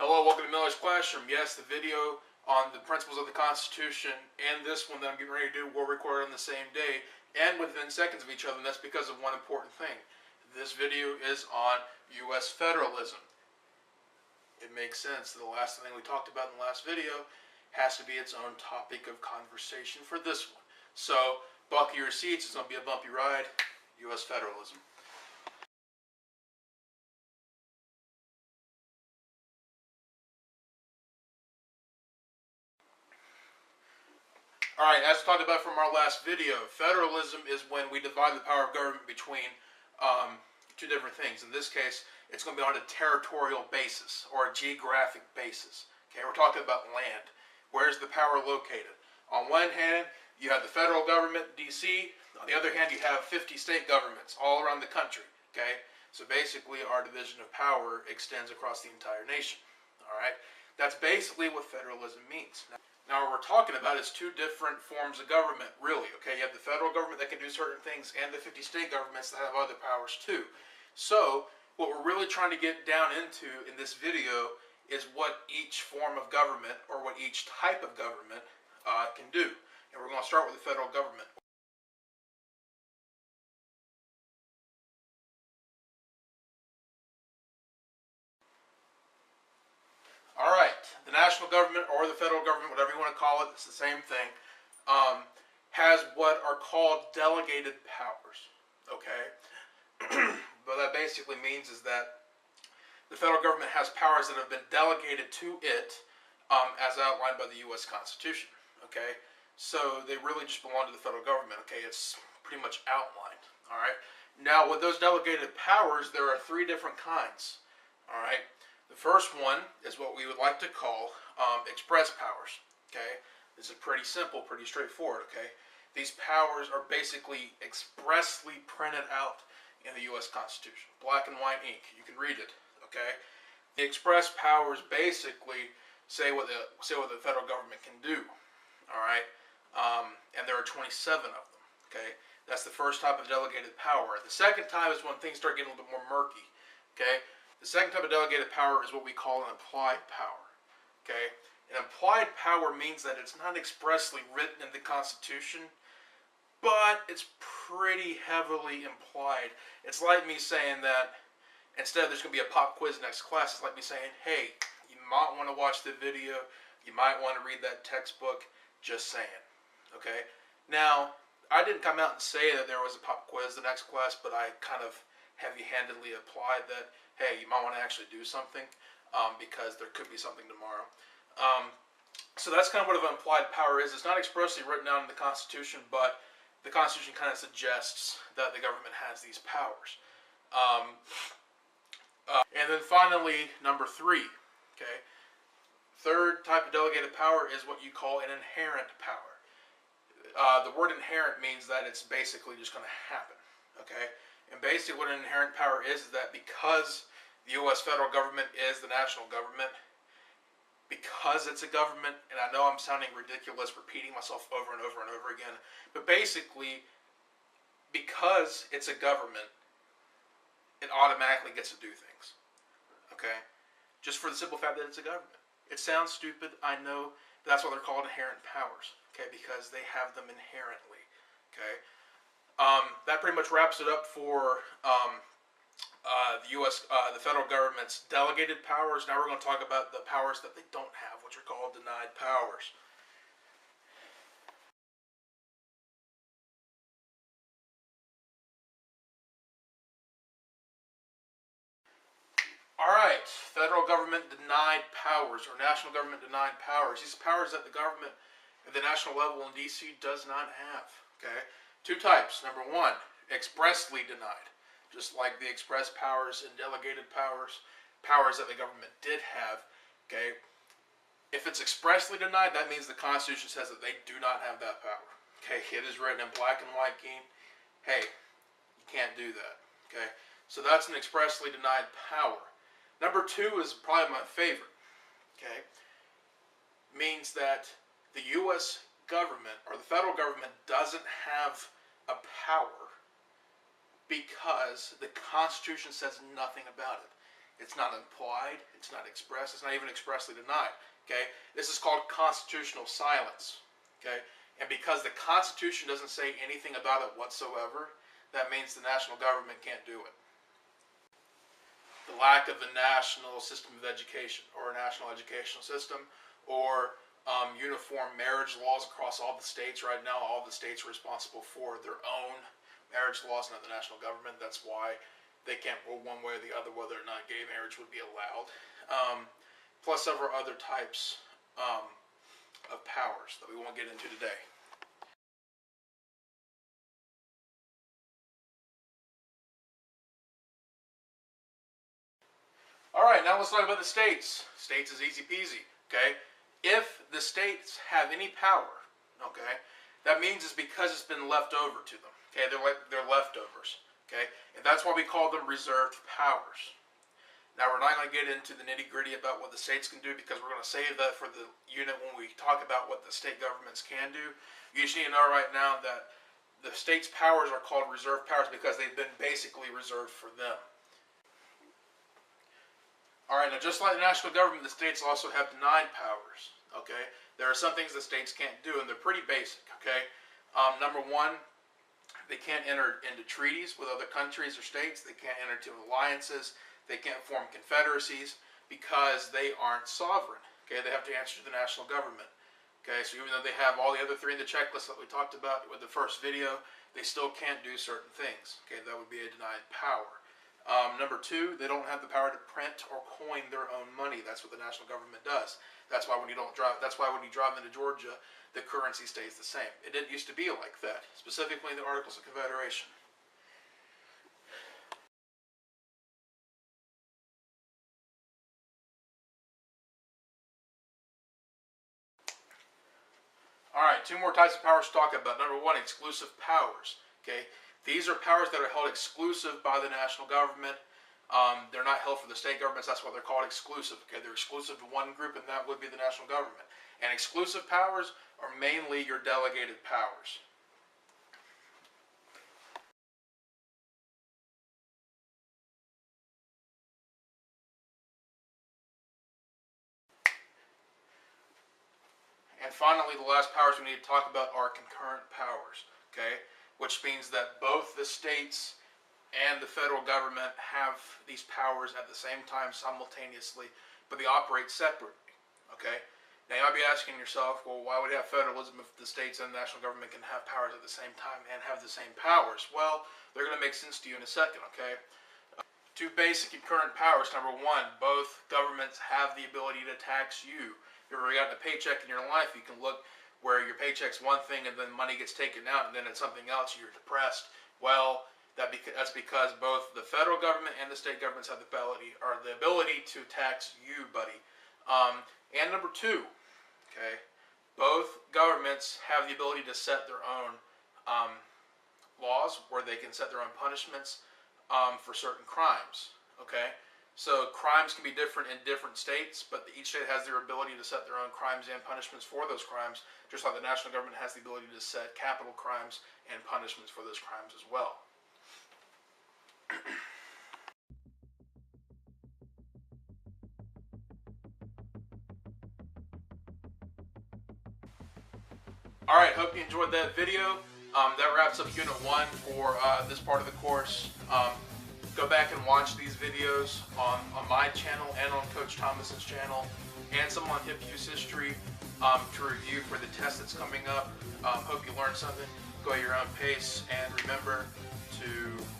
Hello, welcome to Miller's Classroom. Yes, the video on the principles of the Constitution and this one that I'm getting ready to do were recorded on the same day and within seconds of each other, and that's because of one important thing. This video is on U.S. federalism. It makes sense that the last thing we talked about in the last video has to be its own topic of conversation for this one. So, buckle your seats, it's going to be a bumpy ride. U.S. federalism. Alright, as we talked about from our last video, federalism is when we divide the power of government between two different things. In this case, it's going to be on a territorial basis or a geographic basis. Okay, we're talking about land. Where's the power located? On one hand, you have the federal government, D.C. On the other hand, you have 50 state governments all around the country. Okay, so basically our division of power extends across the entire nation. Alright, that's basically what federalism means. Now, what we're talking about is two different forms of government, really. Okay, you have the federal government that can do certain things and the 50 state governments that have other powers too. So, what we're really trying to get down into in this video is what each form of government or what each type of government can do. And we're going to start with the federal government. Alright, the national government or the federal government, whatever you want to call it, it's the same thing, has what are called delegated powers. Okay? What that basically means is that the federal government has powers that have been delegated to it as outlined by the U.S. Constitution. Okay? So they really just belong to the federal government. Okay? It's pretty much outlined. Alright? Now, with those delegated powers, there are three different kinds. Alright? The first one is what we would like to call express powers. Okay, this is pretty simple, pretty straightforward. Okay, these powers are basically expressly printed out in the U.S. Constitution, black and white ink. You can read it. Okay, the express powers basically say what the federal government can do. All right, and there are 27 of them. Okay, that's the first type of delegated power. The second type is when things start getting a little bit more murky. Okay. The second type of delegated power is what we call an implied power. Okay? An implied power means that it's not expressly written in the Constitution, but it's pretty heavily implied. It's like me saying that instead of there's going to be a pop quiz next class, it's like me saying, hey, you might want to watch the video, you might want to read that textbook, just saying. Okay? Now, I didn't come out and say that there was a pop quiz the next class, but I kind of heavy-handedly applied that, hey, you might want to actually do something because there could be something tomorrow. So that's kind of what an implied power is. It's not expressly written down in the Constitution, but the Constitution kind of suggests that the government has these powers. And then finally, number three. Okay, third type of delegated power is what you call an inherent power. The word inherent means that it's basically just going to happen. Okay. And basically what an inherent power is that because the U.S. federal government is the national government, because it's a government, and I know I'm sounding ridiculous repeating myself over and over and over again, but basically because it's a government, it automatically gets to do things. Okay? Just for the simple fact that it's a government. It sounds stupid, I know, but that's why they're called inherent powers. Okay? Because they have them inherently. Okay? That pretty much wraps it up for the federal government's delegated powers. Now we're going to talk about the powers that they don't have, which are called denied powers. Alright, federal government denied powers, or national government denied powers. These powers that the government at the national level in D.C. does not have. Okay? Two types. Number one, expressly denied. Just like the express powers and delegated powers, powers that the government did have. Okay? If it's expressly denied, that means the Constitution says that they do not have that power. Okay? It is written in black and white ink. Hey, you can't do that. Okay? So that's an expressly denied power. Number two is probably my favorite. Okay? Means that the U.S. government or the federal government doesn't have a power because the Constitution says nothing about it. It's not implied. It's not expressed. It's not even expressly denied. Okay? This is called constitutional silence. Okay? And because the Constitution doesn't say anything about it whatsoever, that means the national government can't do it. The lack of a national system of education, or a national educational system, or uniform marriage laws across all the states. Right now, all the states are responsible for their own marriage laws, not the national government. That's why they can't rule one way or the other whether or not gay marriage would be allowed. Plus several other types of powers that we won't get into today. Alright, now let's talk about the states. States is easy peasy, okay? If the states have any power, okay, that means it's because it's been left over to them. Okay, they're leftovers. Okay, and that's why we call them reserved powers. Now we're not going to get into the nitty-gritty about what the states can do, because we're going to save that for the unit when we talk about what the state governments can do. You just need to know right now that the states' powers are called reserved powers because they've been basically reserved for them. Alright, now just like the national government, the states also have denied powers, okay? There are some things the states can't do, and they're pretty basic, okay? Number one, they can't enter into treaties with other countries or states. They can't enter into alliances. They can't form confederacies because they aren't sovereign, okay? They have to answer to the national government, okay? So even though they have all the other three in the checklist that we talked about with the first video, they still can't do certain things, okay? That would be a denied power. Number two, they don't have the power to print or coin their own money. That's what the national government does. That's why when you drive into Georgia, the currency stays the same. It didn't used to be like that, specifically in the Articles of Confederation. Alright, two more types of powers to talk about. Number one, exclusive powers. Okay, these are powers that are held exclusive by the national government. They're not held for the state governments. That's why they're called exclusive. Okay, they're exclusive to one group, and that would be the national government. And exclusive powers are mainly your delegated powers. And finally, the last powers we need to talk about are concurrent powers. Okay, which means that both the states and the federal government have these powers at the same time simultaneously, but they operate separately. Okay? Now you might be asking yourself, well, why would you have federalism if the states and the national government can have powers at the same time and have the same powers? Well, they're going to make sense to you in a second, okay? Two basic concurrent powers. Number one, both governments have the ability to tax you. If you've ever gotten a paycheck in your life, you can look where your paycheck's one thing and then money gets taken out and then it's something else, you're depressed. Well, that's because both the federal government and the state governments have the ability to tax you, buddy. And number two, okay, both governments have the ability to set their own laws, where they can set their own punishments for certain crimes. Okay, so crimes can be different in different states, but each state has their ability to set their own crimes and punishments for those crimes, just like the national government has the ability to set capital crimes and punishments for those crimes as well. Alright, hope you enjoyed that video. That wraps up Unit 1 for this part of the course. Go back and watch these videos on my channel and on Coach Thomas's channel, and some on hip use history to review for the test that's coming up. Hope you learned something. Go at your own pace, and remember to